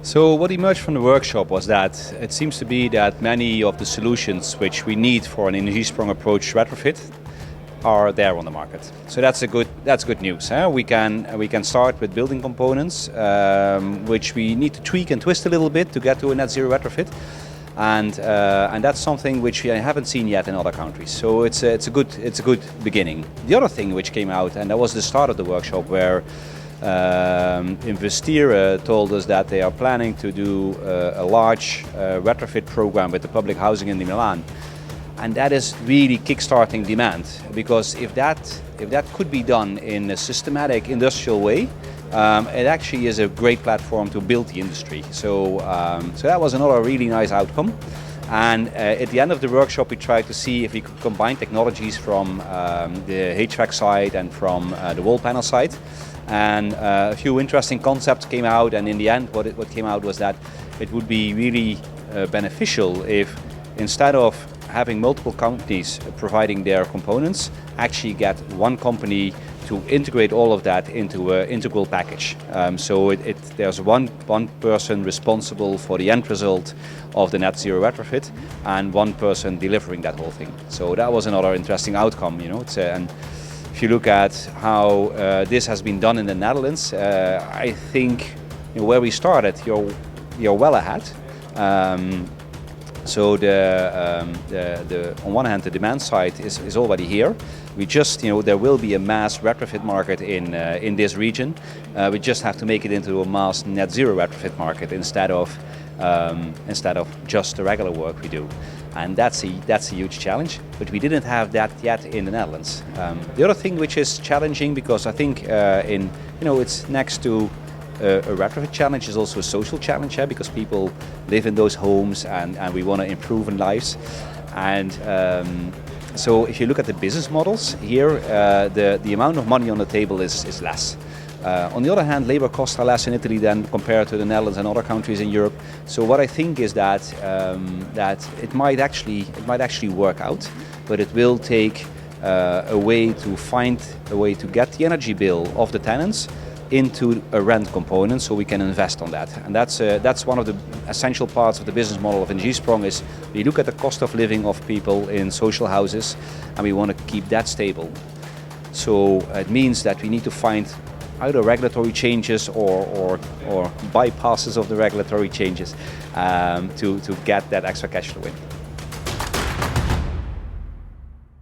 So what emerged from the workshop was that it seems to be that many of the solutions which we need for an Energiesprong approach retrofit are there on the market. So that's good news. We can start with building components, which we need to tweak and twist a little bit to get to a net zero retrofit, and that's something which we haven't seen yet in other countries. So it's a good beginning. The other thing which came out, and that was the start of the workshop, where Direttore told us that they are planning to do a large retrofit program with the public housing in Milan. And that is really kickstarting demand, because if that could be done in a systematic industrial way, it actually is a great platform to build the industry. So that was another really nice outcome. And at the end of the workshop, we tried to see if we could combine technologies from the HVAC side and from the wall panel side. And a few interesting concepts came out, and in the end what came out was that it would be really beneficial if, instead of having multiple companies providing their components, actually get one company to integrate all of that into an integral package. So there's one person responsible for the end result of the net zero retrofit, and one person delivering that whole thing. So that was another interesting outcome, and if you look at how this has been done in the Netherlands, I think where we started, you're well ahead. So on one hand, the demand side is already here. We just, there will be a mass retrofit market in this region. We just have to make it into a mass net zero retrofit market instead of just the regular work we do. And that's a huge challenge, but we didn't have that yet in the Netherlands. The other thing which is challenging, because I think it's next to a retrofit challenge, is also a social challenge, because people live in those homes and we want to improve in lives. And so if you look at the business models here, the amount of money on the table is less. On the other hand, labor costs are less in Italy than compared to the Netherlands and other countries in Europe. So what I think is that it might actually work out, but it will take a way to find a way to get the energy bill of the tenants into a rent component, so we can invest on that. And that's one of the essential parts of the business model of Energiesprong. Is we look at the cost of living of people in social houses, and we want to keep that stable. So it means that we need to find either regulatory changes or bypasses of the regulatory changes to get that extra cash flow in.